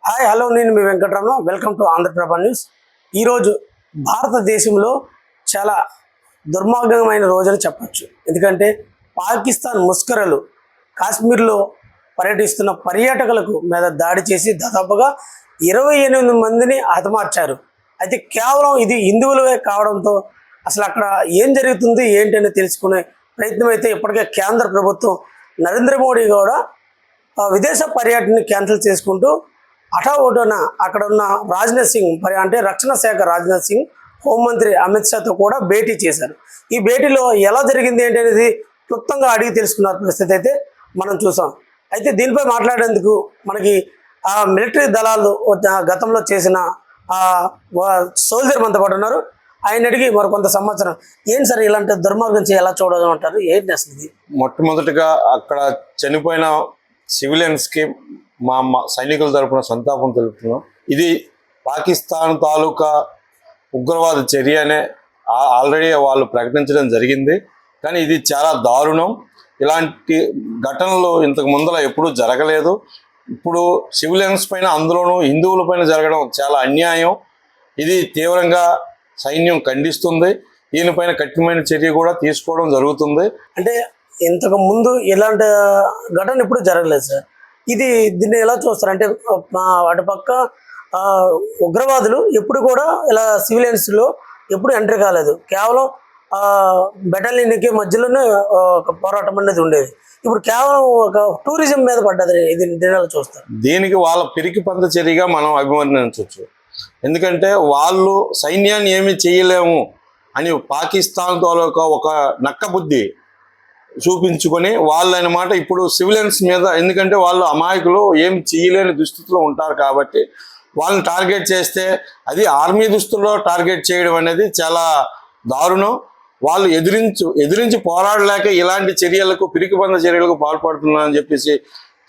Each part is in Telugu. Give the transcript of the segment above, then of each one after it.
హాయ్ హలో నేను మీ Venkataramana. Welcome to Andhra Prabha news. ఈరోజు భారతదేశంలో చాలా దుర్మార్గమైన రోజుని చెప్పచ్చు. ఎందుకంటే పాకిస్తాన్ ముష్కరులు కాశ్మీర్లో పర్యటిస్తున్న పర్యాటకులకు మీద దాడి చేసి దాదాపుగా 28 మందిని హతమార్చారు. అయితే కేవలం ఇది హిందువులవే కావడంతో అసలు అక్కడ ఏం జరుగుతుంది ఏంటి అని తెలుసుకునే ప్రయత్నం అయితే ఇప్పటికే కేంద్ర ప్రభుత్వం నరేంద్ర మోడీ కూడా విదేశ పర్యటనని క్యాన్సిల్ చేసుకుంటూ హఠావోటున అక్కడ ఉన్న రాజ్నాథ్ సింగ్ అంటే రక్షణ శాఖ రాజ్నాథ్ సింగ్, హోంమంత్రి అమిత్ షాతో కూడా భేటీ చేశారు. ఈ భేటీలో ఎలా జరిగింది ఏంటి అనేది క్లుప్తంగా అడిగి తెలుసుకున్న పరిస్థితి అయితే మనం చూసాం. అయితే దీనిపై మాట్లాడేందుకు మనకి మిలిటరీ దళాలు గతంలో చేసిన సోల్జర్ మనతో పాటు ఉన్నారు. ఆయన అడిగి మరికొంత సంవత్సరం ఏంటి సార్ ఇలాంటి దుర్మార్గం ఎలా చూడడం అంటారు, ఏంటి అసలు ఇది? మొట్టమొదటిగా అక్కడ చనిపోయిన సివిలియన్స్కి మా సైనికుల తరపున సంతాపం తెలుపుతున్నాం. ఇది పాకిస్తాన్ తాలూకా ఉగ్రవాద చర్య అనే ఆల్రెడీ వాళ్ళు ప్రకటించడం జరిగింది. కానీ ఇది చాలా దారుణం. ఇలాంటి ఘటనలు ఇంతకు ముందర ఎప్పుడూ జరగలేదు. ఇప్పుడు సివిలియన్స్ పైన, అందులోనూ హిందువుల పైన జరగడం చాలా అన్యాయం. ఇది తీవ్రంగా సైన్యం ఖండిస్తుంది. దీనిపైన కఠినమైన చర్య కూడా తీసుకోవడం జరుగుతుంది. అంటే ఇంతకు ముందు ఇలాంటి ఘటన ఎప్పుడు జరగలేదు సార్. దీన్ని ఎలా చూస్తారు అంటే అటుపక్క ఉగ్రవాదులు ఎప్పుడు కూడా ఇలా సివిలియన్స్లో ఎప్పుడు ఎంట్రీ కాలేదు. కేవలం బెటాలియన్కి మధ్యలోనే ఒక పోరాటం అనేది ఉండేది. ఇప్పుడు కేవలం ఒక టూరిజం మీద పడ్డది. దీన్ని ఎలా చూస్తారు? దీనికి వాళ్ళ పిరికి పంత చర్యగా మనం అభివర్ణించవచ్చు. ఎందుకంటే వాళ్ళు సైన్యాన్ని ఏమీ చేయలేము అని పాకిస్తాన్ తాలూకా ఒక నక్క బుద్ధి చూపించుకొని వాళ్ళు అన్నమాట ఇప్పుడు సివిలియన్స్ మీద, ఎందుకంటే వాళ్ళు అమాయకులు, ఏం చేయలేని దుస్థితిలో ఉంటారు కాబట్టి వాళ్ళని టార్గెట్ చేస్తే అది ఆర్మీ దుస్తుల్లో టార్గెట్ చేయడం అనేది చాలా దారుణం. వాళ్ళు ఎదిరించి పోరాడలేక ఇలాంటి చర్యలకు, పిరికిబంద చర్యలకు పాల్పడుతున్నారని చెప్పేసి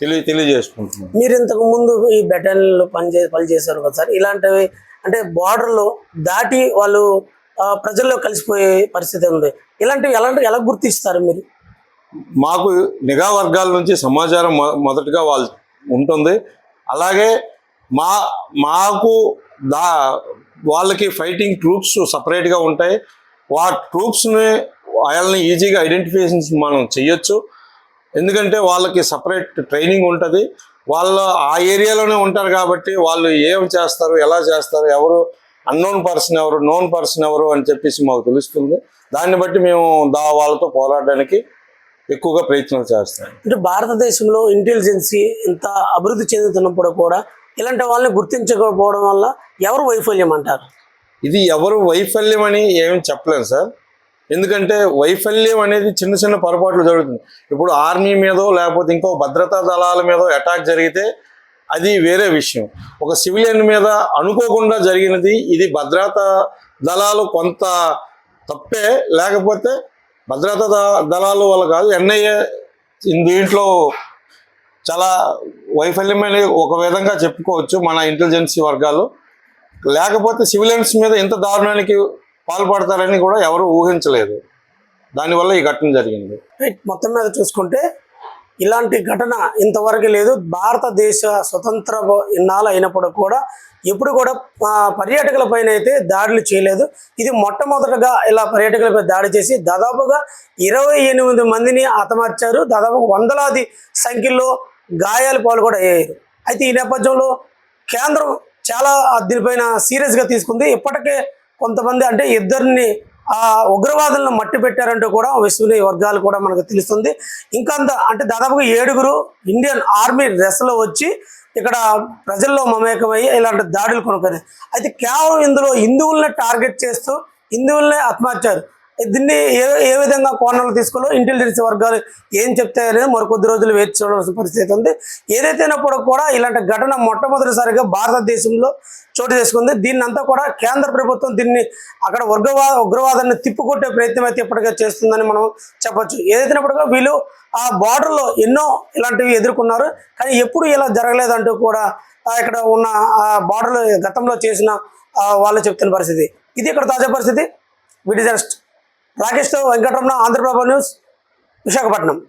తెలియజేసుకుంటున్నాను. మీరు ఇంతకు ముందు ఈ బెటాలియన్లో పనిచేశారు కదా సార్. ఇలాంటివి అంటే బార్డర్లో దాటి వాళ్ళు ప్రజల్లో కలిసిపోయే పరిస్థితి ఉంది. ఇలాంటివి ఎలా గుర్తిస్తారు మీరు? మాకు నిఘా వర్గాల నుంచి సమాచారం మొదటగా వాళ్ళు ఉంటుంది. అలాగే మాకు వాళ్ళకి ఫైటింగ్ ట్రూప్స్ సపరేట్గా ఉంటాయి. ట్రూప్స్ని వాళ్ళని ఈజీగా ఐడెంటిఫికేషన్స్ మనం చేయొచ్చు. ఎందుకంటే వాళ్ళకి సపరేట్ ట్రైనింగ్ ఉంటుంది. వాళ్ళు ఆ ఏరియాలోనే ఉంటారు కాబట్టి వాళ్ళు ఏం చేస్తారు, ఎలా చేస్తారు, ఎవరు అన్నోన్ పర్సన్ ఎవరు, నోన్ పర్సన్ ఎవరు అని చెప్పేసి మాకు తెలుస్తుంది. దాన్ని బట్టి మేము వాళ్ళతో పోరాడడానికి ఎక్కువగా ప్రయత్నం చేస్తాం. అంటే భారతదేశంలో ఇంటెలిజెన్సీ ఇంత అభివృద్ధి చెందుతున్నప్పుడు కూడా ఇలాంటి వాళ్ళని గుర్తించకపోవడం వల్ల ఎవరు వైఫల్యం అంటారు? ఇది ఎవరు వైఫల్యం అని ఏమి చెప్పలేము సార్. ఎందుకంటే వైఫల్యం అనేది చిన్న చిన్న పొరపాట్లు జరుగుతుంది. ఇప్పుడు ఆర్మీ మీదో లేకపోతే ఇంకో భద్రతా దళాల మీదో అటాక్ జరిగితే అది వేరే విషయం. ఒక సివిలియన్ మీద అనుకోకుండా జరిగినది, ఇది భద్రతా దళాలు కొంత తప్పే, లేకపోతే భద్రతా దళాలు వల్ల కాదు, ఎన్ఐఏ దీంట్లో చాలా వైఫల్యమైన ఒక విధంగా చెప్పుకోవచ్చు మన ఇంటెలిజెన్సీ వర్గాలు. లేకపోతే సివిలియన్స్ మీద ఇంత దారుణానికి పాల్పడతారని కూడా ఎవరు ఊహించలేదు. దానివల్ల ఈ ఘటన జరిగింది. మొత్తం మీద చూసుకుంటే ఇలాంటి ఘటన ఇంతవరకు లేదు. భారతదేశ స్వతంత్ర ఇన్నాళ్ళు అయినప్పుడు కూడా ఎప్పుడు కూడా పర్యాటకుల పైన అయితే దాడులు చేయలేదు. ఇది మొట్టమొదటగా ఇలా పర్యాటకులపై దాడి చేసి దాదాపుగా 28 మందిని హతమార్చారు. దాదాపు వందలాది సంఖ్యలో గాయాల పాలు కూడా అయ్యారు. అయితే ఈ నేపథ్యంలో కేంద్రం చాలా దీనిపైన సీరియస్గా తీసుకుంది. ఇప్పటికే కొంతమంది అంటే ఇద్దరిని ఉగ్రవాదులను మట్టి పెట్టారంటూ కూడా విశ్వనీయ వర్గాలు కూడా మనకు తెలుస్తుంది. ఇంకా అంటే దాదాపుగా 7 ఇండియన్ ఆర్మీ డ్రెస్లో వచ్చి ఇక్కడ ప్రజల్లో మమేకమయ్యి ఇలాంటి దాడులు కొనుక్కొని, అయితే కేవలం ఇందులో హిందువుల్ని టార్గెట్ చేస్తూ హిందువుల్నే హతమార్చారు. దీన్ని ఏ విధంగా కోణంలో తీసుకోవాలో ఇంటెలిజెన్స్ వర్గాలు ఏం చెప్తాయనేది మరికొద్ది రోజులు వేచి చూడాల్సిన పరిస్థితి ఉంది. ఏదైతేనప్పుడు కూడా ఇలాంటి ఘటన మొట్టమొదటిసారిగా భారతదేశంలో చోటు చేసుకుంది. దీన్నంతా కూడా కేంద్ర ప్రభుత్వం దీన్ని అక్కడ ఉగ్రవాదాన్ని తిప్పుకొట్టే ప్రయత్నం అయితే ఇప్పటికే చేస్తుందని మనం చెప్పొచ్చు. ఏదైతేనప్పుడు వీళ్ళు ఆ బార్డర్లో ఎన్నో ఇలాంటివి ఎదుర్కొన్నారు. కానీ ఎప్పుడు ఇలా జరగలేదంటూ కూడా ఇక్కడ ఉన్న ఆ బార్డర్లో గతంలో చేసిన వాళ్ళు చెప్తున్న పరిస్థితి ఇది. ఇక్కడ తాజా పరిస్థితి. వీటి జస్ట్ రాకేష్తో వెంకటరమణ, ఆంధ్రప్రభ న్యూస్, విశాఖపట్నం.